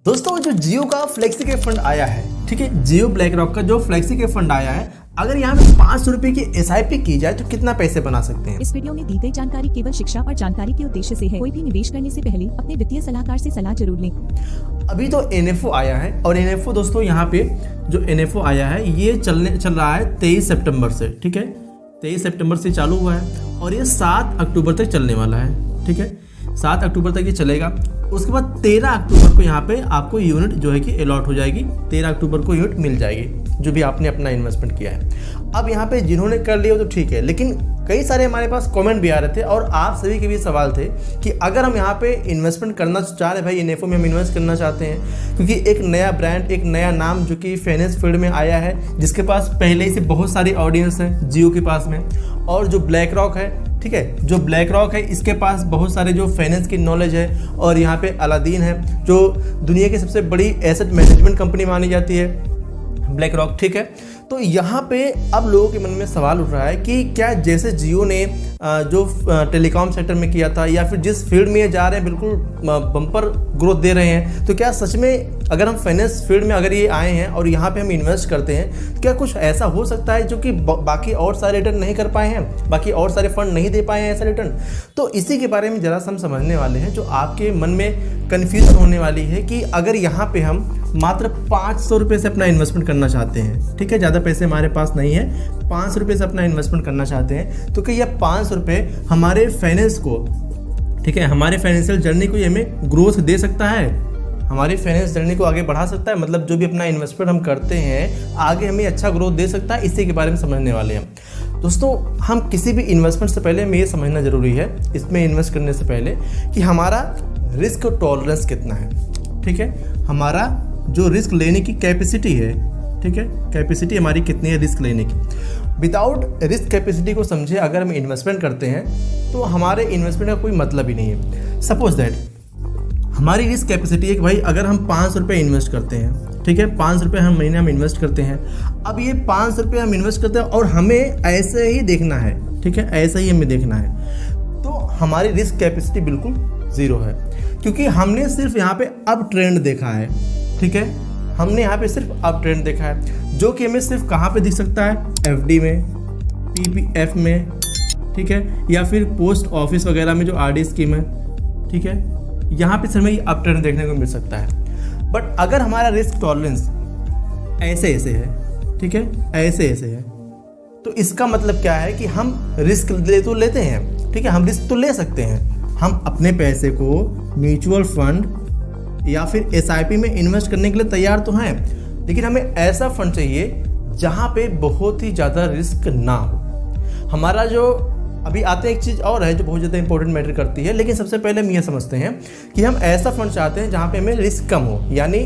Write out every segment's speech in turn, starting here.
दोस्तों जो जियो का फ्लेक्सी के फंड आया है, ठीक है, जियो ब्लैक रॉक का जो फ्लेक्सी के फंड आया है, अगर यहाँ पे 500 रुपए की SIP की जाए तो कितना पैसे बना सकते हैं। इस वीडियो में दी गई जानकारी केवल शिक्षा और जानकारी के उद्देश्य से है। कोई भी निवेश करने से पहले अपने वित्तीय सलाहकार से सलाह जरूर लें। अभी तो NFO आया है और NFO दोस्तों यहाँ पे जो NFO आया है ये चल रहा है 23 सितंबर से, ठीक है, 23 सितंबर से चालू हुआ है और ये 7 अक्टूबर तक चलने वाला है, ठीक है, 7 अक्टूबर तक ये चलेगा। उसके बाद 13 अक्टूबर को यहाँ पे आपको यूनिट जो है कि अलॉट हो जाएगी, 13 अक्टूबर को यूनिट मिल जाएगी जो भी आपने अपना इन्वेस्टमेंट किया है। अब यहाँ पे जिन्होंने कर लिया तो ठीक है, लेकिन कई सारे हमारे पास कमेंट भी आ रहे थे और आप सभी के भी सवाल थे कि अगर हम यहाँ पे इन्वेस्टमेंट करना चाह रहे हैं, भाई NFO में हम इन्वेस्ट करना चाहते हैं, क्योंकि एक नया ब्रांड, एक नया नाम जो कि फाइनेंस फील्ड में आया है, जिसके पास पहले ही से बहुत सारी ऑडियंस है जियो के पास में, और जो ब्लैक रॉक है, ठीक है, जो ब्लैक रॉक है इसके पास बहुत सारे जो फाइनेंस की नॉलेज है, और यहाँ पे अलादीन है जो दुनिया की सबसे बड़ी एसेट मैनेजमेंट कंपनी मानी जाती है, ब्लैक रॉक, ठीक है। तो यहाँ पे अब लोगों के मन में सवाल उठ रहा है कि क्या जैसे जियो ने जो टेलीकॉम सेक्टर में किया था या फिर जिस फील्ड में ये जा रहे हैं बिल्कुल बम्पर ग्रोथ दे रहे हैं, तो क्या सच में अगर हम फाइनेंस फील्ड में अगर ये आए हैं और यहाँ पे हम इन्वेस्ट करते हैं, क्या कुछ ऐसा हो सकता है जो कि बाकी और सारे रिटर्न नहीं कर पाए हैं, बाकी और सारे फंड नहीं दे पाए हैं ऐसा रिटर्न। तो इसी के बारे में ज़रा सा हम समझने वाले हैं, जो आपके मन में कन्फ्यूजन होने वाली है कि अगर यहाँ पे हम मात्र 500 रुपये से अपना इन्वेस्टमेंट करना चाहते हैं, ठीक है, ज़्यादा पैसे हमारे पास नहीं है, 500 रुपये से अपना इन्वेस्टमेंट करना चाहते हैं, तो क्या यह 500 रुपये हमारे फाइनेंस को, ठीक है, हमारे फाइनेंशियल जर्नी को ये हमें ग्रोथ दे सकता है, हमारी फाइनेंस जर्नी को आगे बढ़ा सकता है, मतलब जो भी अपना इन्वेस्टमेंट हम करते हैं आगे हमें अच्छा ग्रोथ दे सकता है। इसी के बारे में समझने वाले हैं दोस्तों। हम किसी भी इन्वेस्टमेंट से पहले हमें ये समझना ज़रूरी है, इसमें इन्वेस्ट करने से पहले, कि हमारा रिस्क टॉलरेंस कितना है, ठीक है, हमारा जो रिस्क लेने की कैपेसिटी है, ठीक है, कैपेसिटी हमारी कितनी है रिस्क लेने की। विदाउट रिस्क कैपेसिटी को समझे अगर हम इन्वेस्टमेंट करते हैं तो हमारे इन्वेस्टमेंट का कोई मतलब ही नहीं है। सपोज दैट हमारी रिस्क कैपेसिटी है कि भाई अगर हम 500 रुपये इन्वेस्ट करते हैं, ठीक है, 500 रुपये हम महीने हम इन्वेस्ट करते हैं, अब ये 500 रुपये हम इन्वेस्ट करते हैं और हमें ऐसे ही देखना है, ठीक है, ऐसे ही हमें देखना है, तो हमारी रिस्क कैपेसिटी बिल्कुल ज़ीरो है, क्योंकि हमने सिर्फ यहाँ पे अप ट्रेंड देखा है, ठीक है, हमने यहाँ पे सिर्फ अप ट्रेंड देखा है, जो कि हमें सिर्फ कहाँ पे दिख सकता है, FD में, PPF में, ठीक है, या फिर पोस्ट ऑफिस वगैरह में जो RD स्कीम है, ठीक है, यहाँ पे सिर्फ हमें अप ट्रेंड देखने को मिल सकता है। बट अगर हमारा रिस्क टॉलरेंस ऐसे ऐसे है, ठीक है, ऐसे ऐसे है, तो इसका मतलब क्या है कि हम रिस्क लेते हैं, ठीक है, हम रिस्क तो ले सकते हैं, हम अपने पैसे को म्यूचुअल फंड या फिर SIP में इन्वेस्ट करने के लिए तैयार तो हैं, लेकिन हमें ऐसा फंड चाहिए जहाँ पे बहुत ही ज़्यादा रिस्क ना हो। हमारा जो अभी आते हैं एक चीज़ और है जो बहुत ज़्यादा इंपॉर्टेंट मैटर करती है, लेकिन सबसे पहले हम ये समझते हैं कि हम ऐसा फंड चाहते हैं जहाँ पे हमें रिस्क कम हो, यानी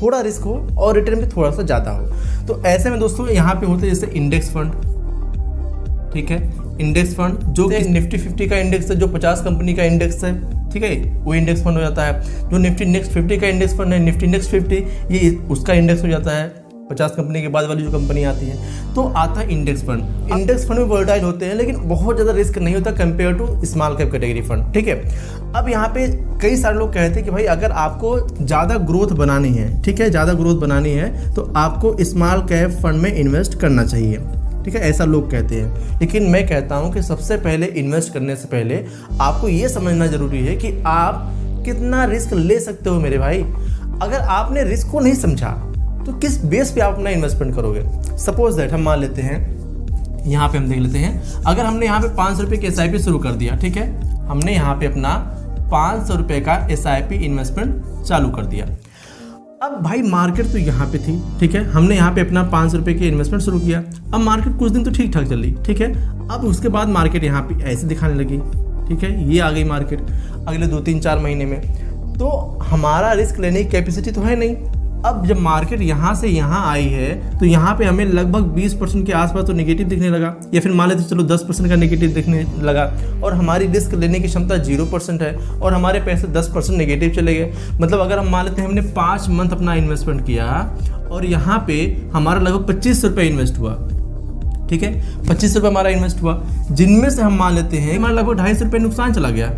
थोड़ा रिस्क हो और रिटर्न भी थोड़ा सा ज़्यादा हो। तो ऐसे में दोस्तों यहाँ पे होते हैं जैसे इंडेक्स फंड, ठीक है, इंडेक्स फंड जो कि निफ्टी 50 का इंडेक्स है, जो 50 कंपनी का इंडेक्स है, ठीक है, वो इंडेक्स फंड हो जाता है। जो निफ्टी नेक्स्ट 50 का इंडेक्स फंड है, निफ्टी नेक्स्ट 50, ये उसका इंडेक्स हो जाता है, 50 कंपनी के बाद वाली जो कंपनी आती है, तो आता है इंडेक्स फंड। इंडेक्स फंड में वोलेटाइल होते हैं लेकिन बहुत ज़्यादा रिस्क नहीं होता compare to small cap category fund, ठीक है। अब यहाँ पे कई सारे लोग कहते हैं कि भाई अगर आपको ज़्यादा ग्रोथ बनानी है, ठीक है, ज़्यादा ग्रोथ बनानी है तो आपको स्मॉल कैप फंड में इन्वेस्ट करना चाहिए, ठीक है, ऐसा लोग कहते हैं। लेकिन मैं कहता हूँ कि सबसे पहले इन्वेस्ट करने से पहले आपको ये समझना ज़रूरी है कि आप कितना रिस्क ले सकते हो मेरे भाई। अगर आपने रिस्क को नहीं समझा तो किस बेस पे आप अपना इन्वेस्टमेंट करोगे। सपोज दैट हम मान लेते हैं, यहाँ पे हम देख लेते हैं, अगर हमने यहाँ पे 500 रुपये की SIP शुरू कर दिया, ठीक है, हमने यहाँ पे अपना 500 रुपये का SIP इन्वेस्टमेंट चालू कर दिया। अब भाई मार्केट तो यहाँ पे थी, ठीक है, हमने यहाँ पे अपना 500 रुपये की इन्वेस्टमेंट शुरू किया। अब मार्केट कुछ दिन तो ठीक ठाक चल रही, ठीक है, अब उसके बाद मार्केट यहाँ पे ऐसे दिखाने लगी, ठीक है, ये आ गई मार्केट अगले 2-3-4 महीने में, तो हमारा रिस्क लेने की कैपेसिटी तो है नहीं। अब जब मार्केट यहाँ से यहाँ आई है तो यहाँ पे हमें लगभग 20% के आसपास तो नेगेटिव दिखने लगा, या फिर मान लेते चलो 10% का नेगेटिव दिखने लगा, और हमारी रिस्क लेने की क्षमता 0% है और हमारे पैसे 10% नेगेटिव चले गए। मतलब अगर हम मान लेते हैं हमने 5 मंथ अपना इन्वेस्टमेंट किया और यहाँ पे हमारा लगभग 25 रुपये इन्वेस्ट हुआ, ठीक है, 25 रुपये हमारा इन्वेस्ट हुआ, जिनमें से हम मान लेते हैं हमारा लगभग 250 रुपये नुकसान चला गया,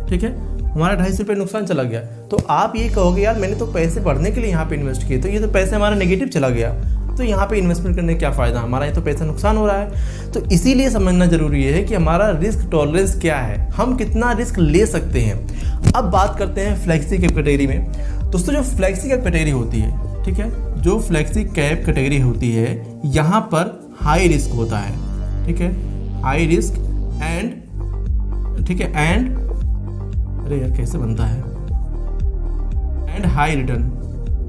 ठीक है, हमारा 250 रुपये नुकसान चला गया। तो आप ये कहोगे यार मैंने तो पैसे बढ़ने के लिए यहाँ पे इन्वेस्ट किए, तो ये तो पैसे हमारा नेगेटिव चला गया, तो यहाँ पे इन्वेस्टमेंट करने का क्या फ़ायदा, हमारा ये तो पैसा नुकसान हो रहा है। तो इसीलिए समझना जरूरी है कि हमारा रिस्क टॉलरेंस क्या है, हम कितना रिस्क ले सकते हैं। अब बात करते हैं फ्लेक्सी कैप कैटेगरी में। दोस्तों जो फ्लेक्सी कैप कैटेगरी होती है, ठीक है, जो फ्लेक्सी कैप कैटेगरी होती है यहाँ पर हाई रिस्क होता है, ठीक है, हाई रिस्क एंड, ठीक है, एंड अरे यार कैसे बनता है, एंड हाई रिटर्न,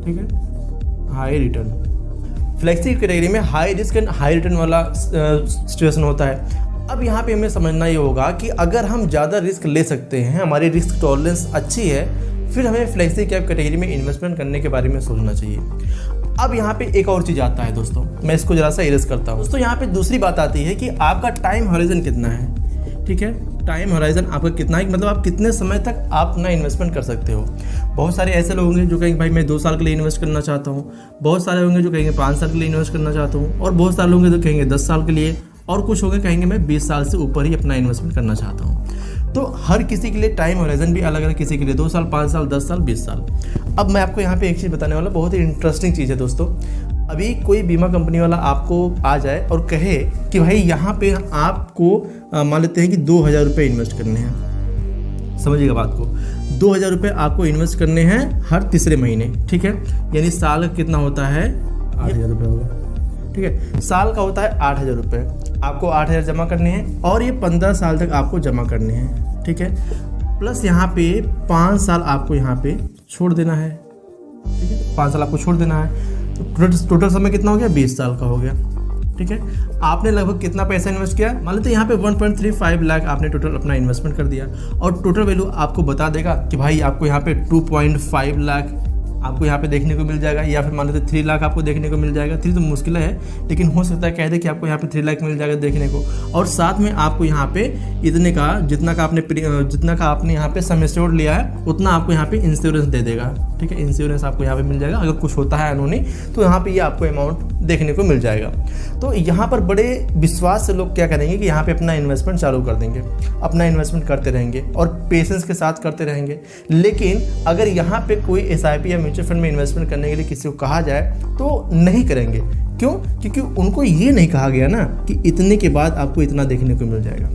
ठीक है, हाई रिटर्न। फ्लेक्सी कैटेगरी में high risk and high return वाला सिचुएशन होता है। अब यहाँ पे हमें समझना ये होगा कि अगर हम ज़्यादा रिस्क ले सकते हैं, हमारी रिस्क टॉलरेंस अच्छी है, फिर हमें फ्लेक्सी कैप कैटेगरी में इन्वेस्टमेंट करने के बारे में सोचना चाहिए। अब यहाँ पे एक और चीज़ आता है दोस्तों, मैं इसको ज़रा सा इरेज करता हूँ। दोस्तों यहाँ पे दूसरी बात आती है कि आपका टाइम हॉरिजन कितना है, ठीक है, टाइम हॉराइजन आपका कितना है, मतलब आप कितने समय तक आप अपना इन्वेस्टमेंट कर सकते हो। बहुत सारे ऐसे लोग होंगे जो कहेंगे भाई मैं 2 साल के लिए इन्वेस्ट करना चाहता हूँ, बहुत सारे होंगे जो कहेंगे 5 साल के लिए इन्वेस्ट करना चाहता हूँ, और बहुत सारे लोग होंगे जो कहेंगे 10 साल के लिए, और कुछ होंगे कहेंगे मैं 20 साल से ऊपर ही अपना इन्वेस्टमेंट करना चाहता हूँ। तो हर किसी के लिए टाइम हॉराइजन भी अलग अलग, किसी के लिए 2 साल, 5 साल, 10 साल, 20 साल। अब मैं आपको यहाँ पे एक चीज़ बताने वाला, बहुत ही इंटरेस्टिंग चीज़ है दोस्तों। अभी कोई बीमा कंपनी वाला आपको आ जाए और कहे कि भाई यहाँ पे आपको मान लेते हैं कि 2000 रुपये इन्वेस्ट करने हैं, समझिएगा बात को, 2000 रुपये आपको इन्वेस्ट करने हैं हर तीसरे महीने, ठीक है, यानी साल का कितना होता है, 8000 रुपये होगा, ठीक है, साल का होता है 8000 रुपये, आपको 8000 जमा करने हैं और ये 15 साल तक आपको जमा करने हैं, ठीक है, प्लस यहाँ पे 5 साल आपको यहाँ पे छोड़ देना है, ठीक है, 5 साल आपको छोड़ देना है, तो टोटल समय कितना हो गया, 20 साल का हो गया, ठीक है। आपने लगभग कितना पैसा इन्वेस्ट किया, मान लेते हैं यहाँ पे 1.35 लाख आपने टोटल अपना इन्वेस्टमेंट कर दिया, और टोटल वैल्यू आपको बता देगा कि भाई आपको यहाँ पे 2.5 लाख आपको यहाँ पे देखने को मिल जाएगा, या फिर मान लेते 3 लाख आपको देखने को मिल जाएगा। 3 तो मुश्किल है, लेकिन हो सकता है कह दे कि आपको यहाँ पे 3 लाख मिल जाएगा देखने को, और साथ में आपको यहाँ पे इतने का जितना का आपने यहाँ पे सम एश्योर्ड लिया है उतना आपको यहाँ पे इंश्योरेंस दे देगा, ठीक है, इंश्योरेंस आपको यहाँ पे मिल जाएगा। अगर कुछ होता है अनहोनी तो यहाँ पे ये आपको अमाउंट देखने को मिल जाएगा। तो यहाँ पर बड़े विश्वास से लोग क्या करेंगे कि यहाँ पे अपना इन्वेस्टमेंट चालू कर देंगे, अपना इन्वेस्टमेंट करते रहेंगे और पेशेंस के साथ करते रहेंगे। लेकिन अगर यहाँ पे कोई SIP या म्यूचुअल फंड में इन्वेस्टमेंट करने के लिए किसी को कहा जाए तो नहीं करेंगे। क्यों? क्योंकि उनको ये नहीं कहा गया ना कि इतने के बाद आपको इतना देखने को मिल जाएगा।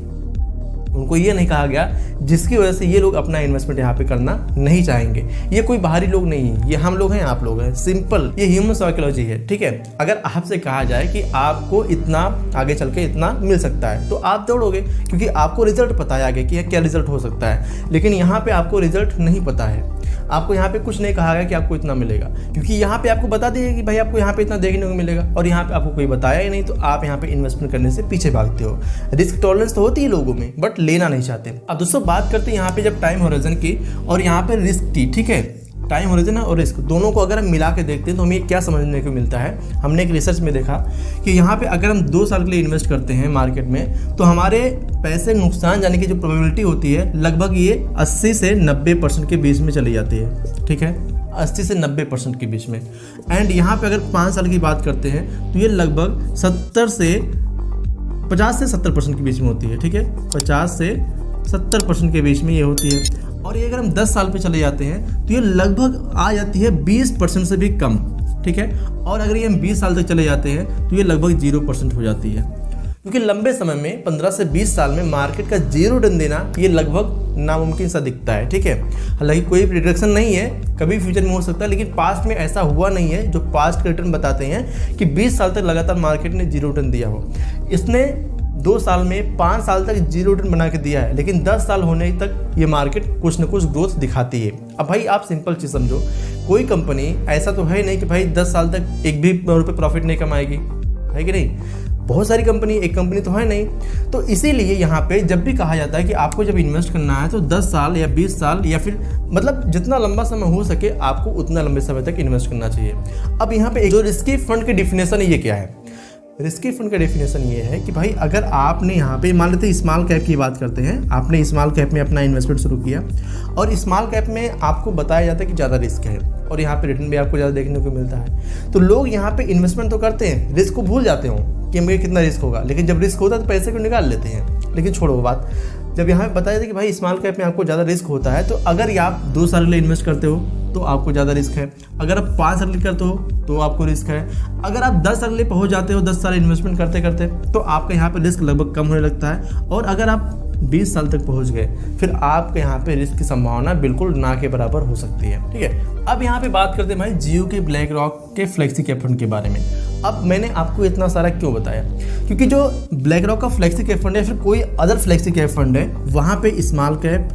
उनको ये नहीं कहा गया, जिसकी वजह से ये लोग अपना इन्वेस्टमेंट यहाँ पे करना नहीं चाहेंगे। ये कोई बाहरी लोग नहीं है, ये हम लोग हैं, आप लोग हैं, सिंपल, ये ह्यूमन साइकोलॉजी है, ठीक है। अगर आपसे कहा जाए कि आपको इतना आगे चल के इतना मिल सकता है तो आप दौड़ोगे, क्योंकि आपको रिजल्ट पता है आगे कि क्या रिजल्ट हो सकता है। लेकिन यहाँ पे आपको रिजल्ट नहीं पता है, आपको यहाँ पे कुछ नहीं कहा गया कि आपको इतना मिलेगा, क्योंकि यहाँ पे आपको बता दिया कि भाई आपको यहाँ पे इतना देखने को मिलेगा, और यहाँ पे आपको कोई बताया ही नहीं, तो आप यहाँ पे इन्वेस्टमेंट करने से पीछे भागते हो। रिस्क टॉलरेंस तो होती है लोगों में, बट लेना नहीं चाहते। अब दोस्तों बात करते हैं यहाँ पे जब टाइम होराइजन की और यहाँ पे रिस्क की, ठीक है, टाइम होराइजन और रिस्क दोनों को अगर हम मिला के देखते हैं तो हमें क्या समझने को मिलता है। हमने एक रिसर्च में देखा कि यहाँ पे अगर हम 2 साल के लिए इन्वेस्ट करते हैं मार्केट में, तो हमारे पैसे नुकसान जाने की जो प्रोबेबिलिटी होती है लगभग ये 80 से 90% के बीच में चली जाती है, ठीक है, 80 से 90% के बीच में। एंड यहाँ पे अगर 5 साल की बात करते हैं तो ये लगभग 50 से 70% के बीच में होती है, ठीक है, 50 से 70% के बीच में ये होती है। और ये अगर हम 10 साल पे चले जाते हैं तो ये लगभग आ जाती है 20% से भी कम, ठीक है। और अगर ये हम 20 साल तक चले जाते हैं तो ये लगभग 0% हो जाती है, क्योंकि लंबे समय में 15 से 20 साल में मार्केट का 0 रिटर्न देना ये लगभग नामुमकिन सा दिखता है, ठीक है। हालांकि कोई प्रिडिक्शन नहीं है, कभी फ्यूचर में हो सकता है, लेकिन पास्ट में ऐसा हुआ नहीं है जो पास्ट के रिटर्न बताते हैं कि 20 साल तक लगातार मार्केट ने 0 रिटर्न दिया हो। इसने 2 साल में 5 साल तक 0 रिटर्न बना के दिया है, लेकिन 10 साल होने तक ये मार्केट कुछ न कुछ ग्रोथ दिखाती है। अब भाई आप सिंपल चीज़ समझो, कोई कंपनी ऐसा तो है नहीं कि भाई 10 साल तक एक भी रुपये प्रॉफिट नहीं कमाएगी, है कि नहीं। बहुत सारी कंपनी, एक कंपनी तो है नहीं। तो इसीलिए यहाँ पे जब भी कहा जाता है कि आपको जब इन्वेस्ट करना है तो 10 साल या 20 साल या फिर मतलब जितना लंबा समय हो सके आपको उतना लंबे समय तक इन्वेस्ट करना चाहिए। अब यहाँ पे एक जो रिस्की फंड की डिफिनेशन है, ये क्या है? रिस्की फंड का डेफिनेशन ये है कि भाई अगर आपने यहाँ पे मान लेते हैं स्मॉल कैप की बात करते हैं, आपने स्मॉल कैप में अपना इन्वेस्टमेंट शुरू किया और स्मॉल कैप में आपको बताया जाता है कि ज़्यादा रिस्क है और यहाँ पे रिटर्न भी आपको ज़्यादा देखने को मिलता है, तो लोग यहाँ पे इन्वेस्टमेंट तो करते हैं, रिस्क को भूल जाते हो कि मुझे कितना रिस्क होगा, लेकिन जब रिस्क होता है तो पैसे को निकाल लेते हैं। लेकिन छोड़ो बात, जब यहाँ पे बताया था कि भाई स्मॉल कैप में आपको ज़्यादा रिस्क होता है, तो अगर ये आप 2 साल के लिए इन्वेस्ट करते हो तो आपको ज़्यादा रिस्क है, अगर आप 5 साल के लिए करते हो तो आपको रिस्क है, अगर आप 10 साल के लिए पहुँच जाते हो 10 साल इन्वेस्टमेंट करते करते तो आपका यहाँ पर रिस्क लगभग कम होने लगता है, और अगर आप 20 साल तक पहुंच गए फिर आपके यहाँ पे रिस्क की संभावना बिल्कुल ना के बराबर हो सकती है। ठीक है, अब यहाँ पे बात करते हैं भाई जियो के, ब्लैक रॉक के फ्लेक्सी कैप फंड के बारे में। अब मैंने आपको इतना सारा क्यों बताया, क्योंकि जो ब्लैक रॉक का फ्लेक्सी कैप फंड है, फिर कोई अदर फ्लेक्सी कैप फंड है, वहाँ पे स्मॉल कैप,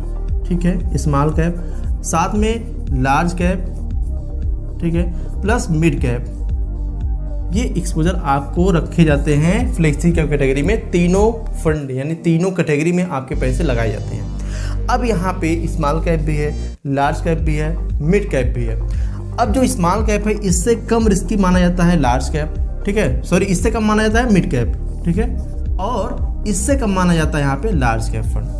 ठीक है, स्मॉल कैप, साथ में लार्ज कैप, ठीक है, प्लस मिड कैप, ये एक्सपोजर आपको रखे जाते हैं फ्लेक्सी कैप कैटेगरी में। तीनों फंड यानी तीनों कैटेगरी में आपके पैसे लगाए जाते हैं। अब यहाँ पे स्मॉल कैप भी है, लार्ज कैप भी है, मिड कैप भी है। अब जो स्मॉल कैप है इससे कम रिस्की माना जाता है लार्ज कैप, ठीक है, सॉरी इससे कम माना जाता है मिड कैप, ठीक है, और इससे कम माना जाता है यहाँ पे लार्ज कैप फंड।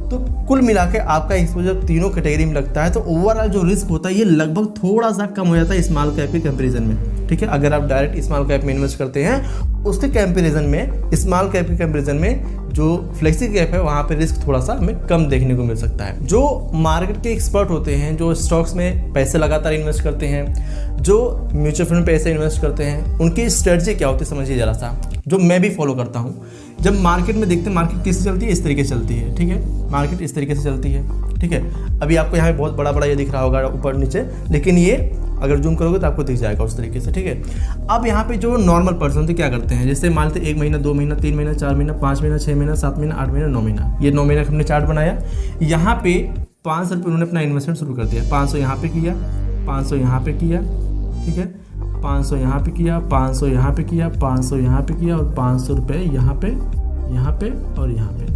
तो कुल मिला के आपका एक्सपोजर तीनों कैटेगरी में लगता है, तो ओवरऑल जो रिस्क होता है ये लगभग थोड़ा सा कम हो जाता है स्मॉल कैप के कंपैरिजन में। ठीक है, अगर आप डायरेक्ट स्मॉल कैप में इन्वेस्ट करते हैं उसके कंपैरिजन में, स्मॉल कैप के कंपैरिजन में जो फ्लेक्सी कैप है वहाँ पे रिस्क थोड़ा सा हमें कम देखने को मिल सकता है। जो मार्केट के एक्सपर्ट होते हैं, जो स्टॉक्स में पैसे लगातार इन्वेस्ट करते हैं, जो म्यूचुअल फंड में पैसे इन्वेस्ट करते हैं, उनकी स्ट्रेटजी क्या होती है समझिए ज़रा सा, जो मैं भी फॉलो करता हूँ। जब मार्केट में देखते हैं मार्केट किससे चलती है, इस तरीके से चलती है, ठीक है, मार्केट इस तरीके से चलती है, ठीक है। अभी आपको यहाँ पे बहुत बड़ा बड़ा ये दिख रहा होगा ऊपर नीचे, लेकिन ये अगर जूम करोगे तो आपको दिख जाएगा उस तरीके से, ठीक है। अब यहाँ पे जो नॉर्मल पर्सन थे क्या करते हैं, जैसे मान लेते 1 महीना, 2 महीना, 3 महीना, 4 महीना, 5 महीना, 6 महीना, 7 महीना, 8 महीना, 9 महीना, ये 9 महीना का हमने चार्ट बनाया। यहाँ पे 500 रुपये उन्होंने अपना इन्वेस्टमेंट शुरू कर दिया। 500 यहाँ पे किया, 500 यहाँ पे किया, ठीक है, 500 यहाँ पे किया, 500 यहाँ पे किया, 500 यहाँ पे किया, और 500 रुपये यहाँ पे और यहाँ पे।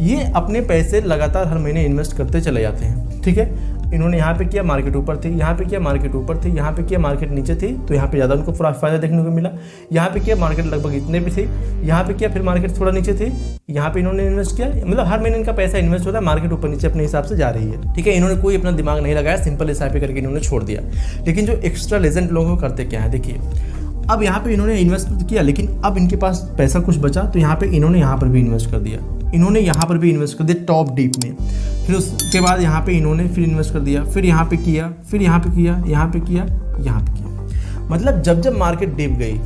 ये अपने पैसे लगातार हर महीने इन्वेस्ट करते चले जाते हैं, ठीक है। इन्होंने यहाँ पे किया, मार्केट ऊपर थी, यहाँ पे किया, मार्केट ऊपर थी, यहाँ पे किया, मार्केट नीचे थी, तो यहाँ पे ज़्यादा उनको फायदा देखने को मिला। यहाँ पे किया, मार्केट लगभग इतने भी थी, यहाँ पे किया, फिर मार्केट थोड़ा नीचे थी, यहाँ पे इन्होंने इन्वेस्ट किया। मतलब हर महीने इनका पैसा इन्वेस्ट होता है, मार्केट ऊपर नीचे अपने हिसाब से जा रही है, ठीक है। इन्होंने कोई अपना दिमाग नहीं लगाया, सिंपल SIP करके इन्होंने छोड़ दिया। लेकिन जो एक्स्ट्रा लेजेंड लोग करते क्या है, देखिए अब यहाँ पे इन्होंने इन्वेस्ट किया, लेकिन अब इनके पास पैसा कुछ बचा, तो यहाँ पे इन्होंने यहाँ पर भी इन्वेस्ट कर दिया, इन्होंने यहाँ पर भी इन्वेस्ट कर दिया टॉप डीप में। फिर उसके बाद यहाँ पे इन्होंने फिर इन्वेस्ट कर दिया, फिर यहाँ पे किया, फिर यहाँ पे किया, यहाँ पे किया, यहाँ पे किया। मतलब जब जब मार्केट डिप गई,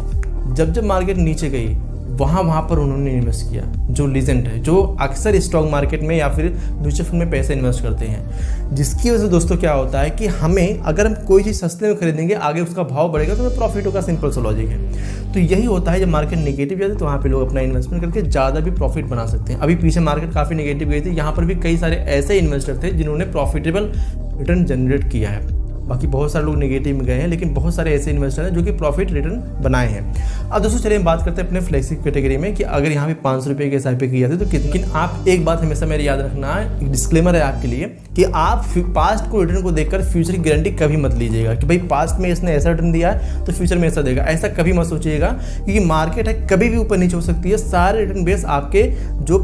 जब जब मार्केट नीचे गई, वहाँ पर उन्होंने इन्वेस्ट किया। जो लीजेंड है, जो अक्सर स्टॉक मार्केट में या फिर म्यूचुअल फंड में पैसे इन्वेस्ट करते हैं, जिसकी वजह से दोस्तों क्या होता है कि हमें अगर हम कोई चीज़ सस्ते में खरीदेंगे, आगे उसका भाव बढ़ेगा तो हमें प्रॉफिट होगा, सिंपल सा लॉजिक है। तो यही होता है, जब मार्केट नेगेटिव जाती है तो वहाँ पे लोग अपना इन्वेस्टमेंट करके ज़्यादा भी प्रॉफिट बना सकते हैं। अभी पीछे मार्केट काफ़ी नेगेटिव गई थी, यहाँ पर भी कई सारे ऐसे इन्वेस्टर थे जिन्होंने प्रॉफिटेबल रिटर्न जनरेट किया है। बाकी बहुत सारे लोग नेगेटिव में गए हैं, लेकिन बहुत सारे ऐसे इन्वेस्टर हैं जो कि प्रॉफिट रिटर्न बनाए हैं। अब दोस्तों चलिए हम बात करते हैं अपने फ्लेक्सी कैटेगरी में कि अगर यहाँ पे 500 रुपये के SIP की जाती है तो कितनी। लेकिन आप एक बात हमेशा मेरे याद रखना है, एक डिस्क्लेमर है आपके लिए कि आप पास्ट को रिटर्न को देखकर फ्यूचर की गारंटी कभी मत लीजिएगा कि भाई पास्ट में इसने ऐसा रिटर्न दिया है तो फ्यूचर में ऐसा देगा, ऐसा कभी मत सोचिएगा, क्योंकि मार्केट है कभी भी ऊपर नीचे हो सकती है। सारे रिटर्न बेस आपके जो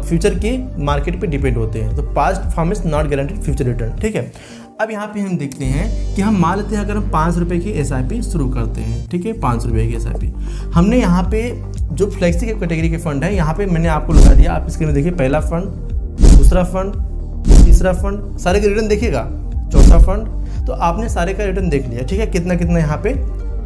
फ्यूचर की मार्केट पर डिपेंड होते हैं, तो past performance not guaranteed future return, ठीक है। अब यहाँ पे हम देखते हैं कि हम मान लेते हैं अगर हम 500 रुपये की SIP शुरू करते हैं, ठीक है, 500 रुपये की SIP। हमने यहाँ पे जो फ्लेक्सी कैटेगरी के फंड है, यहाँ पे मैंने आपको लगा दिया, आप स्क्रीन में देखिए, पहला फंड, दूसरा फंड, तीसरा फंड, सारे के रिटर्न देखिएगा, चौथा फंड, तो आपने सारे का रिटर्न देख लिया, ठीक है, कितना कितना यहाँ पे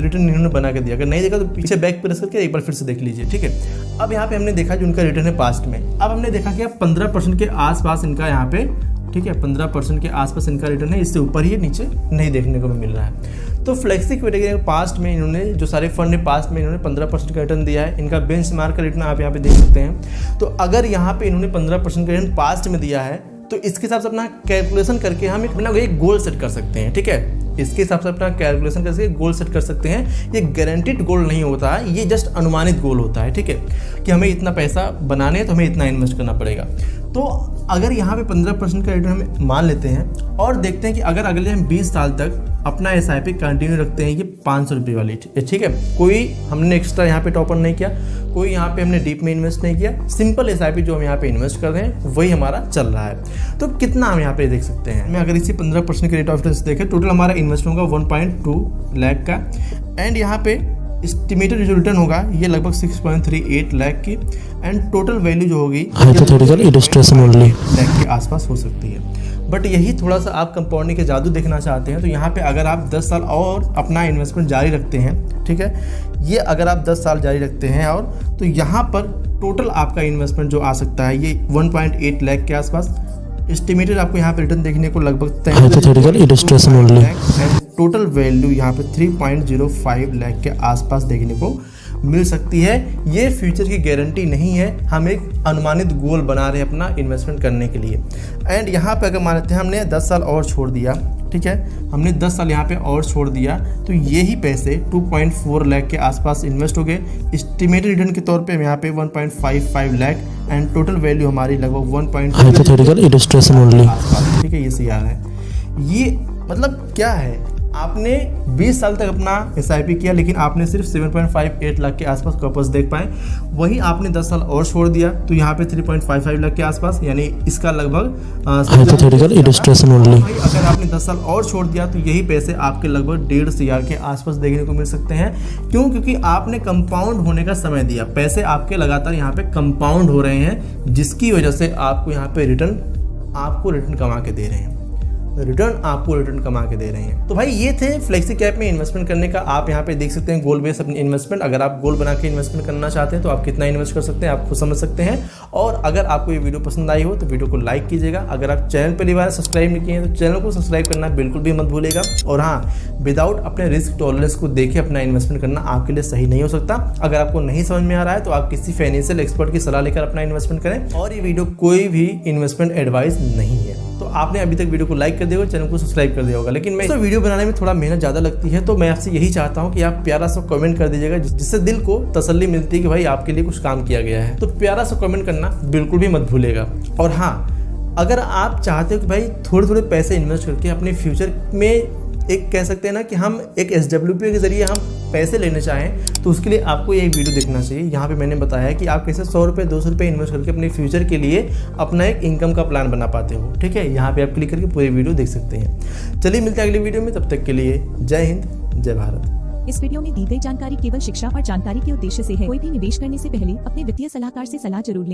रिटर्न इन्होंने बना के दिया। अगर नहीं देखा तो पीछे बैक प्रेस करके एक बार फिर से देख लीजिए, ठीक है। अब यहाँ पे हमने देखा जो उनका रिटर्न है पास्ट में, अब हमने देखा कि 15% के आसपास इनका यहाँ पे, ठीक है, 15% के आसपास इनका रिटर्न है, इससे ऊपर ही नीचे नहीं देखने को मिल रहा है। तो फ्लेक्सी कैटेगरी में पास्ट में इन्होंने जो सारे फंड है पास्ट में इन्होंने 15% का रिटर्न दिया है। इनका बेंचमार्क का रिटर्न आप यहाँ पे देख सकते हैं। तो अगर यहाँ पे इन्होंने 15% का रिटर्न पास्ट में दिया है तो इसके हिसाब से अपना कैलकुलेशन करके हम एक गोल सेट कर सकते हैं, ठीक है। इसके हिसाब से अपना कैलकुलेशन करके गोल सेट कर सकते हैं। ये गारंटीड गोल नहीं होता है, ये जस्ट अनुमानित गोल होता है, ठीक है, कि हमें इतना पैसा बनाने है तो हमें इतना इन्वेस्ट करना पड़ेगा। तो अगर यहाँ पे 15% का रिटर्न हम मान लेते हैं और देखते हैं कि अगर अगले हम 20 साल तक अपना SIP कंटिन्यू रखते हैं, ये 500 रुपये वाली, ठीक है, कोई हमने एक्स्ट्रा यहाँ पे टॉप अप नहीं किया, कोई यहाँ पे हमने डीप में इन्वेस्ट नहीं किया, सिंपल SIP जो हम यहाँ पे इन्वेस्ट कर रहे हैं वही हमारा चल रहा है। तो कितना हम यहाँ पे देख सकते हैं, मैं अगर इसी 15% के रेट ऑफ रिटर्न से देखें, टोटल हमारा इन्वेस्ट होगा 1.2 लाख का, एंड यहाँ पे एस्टिमेटेड जो रिटर्न होगा ये लगभग 6.38 लाख की, एंड टोटल वैल्यू जो होगी हाइपोथेटिकल इलस्ट्रेशन ओनली लाख के आसपास हो सकती है। बट यही थोड़ा सा आप कंपाउंडिंग के जादू देखना चाहते हैं तो यहाँ पे अगर आप 10 साल और अपना इन्वेस्टमेंट जारी रखते हैं, ठीक है, ये अगर आप 10 साल जारी रखते हैं और तो यहाँ पर टोटल आपका इन्वेस्टमेंट जो आ सकता है ये 1.8 लाख के आसपास। एस्टिमेटेड आपको यहाँ पे रिटर्न देखने को लगभग hypothetical illustration only, and total value यहाँ पे 3.05 लाख के आसपास देखने को मिल सकती है। ये फ्यूचर की गारंटी नहीं है, हम एक अनुमानित गोल बना रहे हैं अपना इन्वेस्टमेंट करने के लिए। एंड यहाँ पे अगर मानते हैं हमने 10 साल और छोड़ दिया, ठीक है, हमने 10 साल यहाँ पे और छोड़ दिया तो यही पैसे 2.4 लाख के आसपास इन्वेस्ट हो गए। एस्टिमेटेड रिटर्न के तौर पे हम यहाँ पे 1.55 लाख, एंड टोटल वैल्यू हमारी लगभग 1. हाइपोथेटिकल इलस्ट्रेशन ओनली, ठीक है, ये CR है। ये मतलब क्या है, आपने 20 साल तक अपना SIP किया लेकिन आपने सिर्फ 7.58 लाख के आसपास कॉर्पस देख पाए। वहीं आपने 10 साल और छोड़ दिया तो यहाँ पे 3.55 लाख के आसपास, यानी इसका लगभग हाइपोथेटिकल इलस्ट्रेशन ओनली। अगर आपने 10 साल और छोड़ दिया तो यही पैसे आपके लगभग 1.5 CR के आसपास देखने को मिल सकते हैं। क्यों? क्योंकि आपने कंपाउंड होने का समय दिया, पैसे आपके लगातार यहाँ पे कंपाउंड हो रहे हैं, जिसकी वजह से आपको यहाँ पे रिटर्न कमा के दे रहे हैं, रिटर्न कमा के दे रहे हैं। तो भाई ये थे फ्लेक्सी कैप में इन्वेस्टमेंट करने का। आप यहाँ पे देख सकते हैं गोल बेस्ड अपनी इन्वेस्टमेंट। अगर आप गोल बना के इन्वेस्टमेंट करना चाहते हैं तो आप कितना इन्वेस्ट कर सकते हैं आप खुद समझ सकते हैं। और अगर आपको ये वीडियो पसंद आई हो तो वीडियो को लाइक कीजिएगा। अगर आप चैनल पहली बार सब्सक्राइब नहीं किए हैं तो चैनल को सब्सक्राइब करना बिल्कुल भी मत भूलिएगा। और हाँ, विदाउट अपने रिस्क टॉलरेंस को देखे अपना इन्वेस्टमेंट करना आपके लिए सही नहीं हो सकता। अगर आपको नहीं समझ में आ रहा है तो आप किसी फाइनेंशियल एक्सपर्ट की सलाह लेकर अपना इन्वेस्टमेंट करें। और ये वीडियो कोई भी इन्वेस्टमेंट एडवाइस नहीं है। तो आपने अभी तक वीडियो को लाइक कर दिया होगा, चैनल को सब्सक्राइब कर दिया होगा, लेकिन मैं वीडियो बनाने में थोड़ा मेहनत ज़्यादा लगती है। तो मैं आपसे यही चाहता हूँ कि आप प्यारा सा कमेंट कर दीजिएगा, जिससे दिल को तसल्ली मिलती है कि भाई आपके लिए कुछ काम किया गया है। तो प्यारा सा कमेंट करना बिल्कुल भी मत भूलिएगा। और हाँ, अगर आप चाहते हो कि भाई थोड़े थोड़े पैसे इन्वेस्ट करके अपने फ्यूचर में एक कह सकते हैं ना कि हम एक SWP के जरिए हम पैसे लेने चाहें तो उसके लिए आपको ये वीडियो देखना चाहिए। यहाँ पे मैंने बताया है कि आप कैसे 100 रुपये 200 रुपये इन्वेस्ट करके अपने फ्यूचर के लिए अपना एक इनकम का प्लान बना पाते हो। ठीक है, यहाँ पे आप क्लिक करके पूरी वीडियो देख सकते हैं। चलिए मिलते हैं अगली वीडियो में, तब तक के लिए जय हिंद, जय भारत। इस वीडियो में दी गई जानकारी केवल शिक्षा और जानकारी के उद्देश्य से है। कोई भी निवेश करने से पहले अपने वित्तीय सलाहकार से सलाह जरूर लें।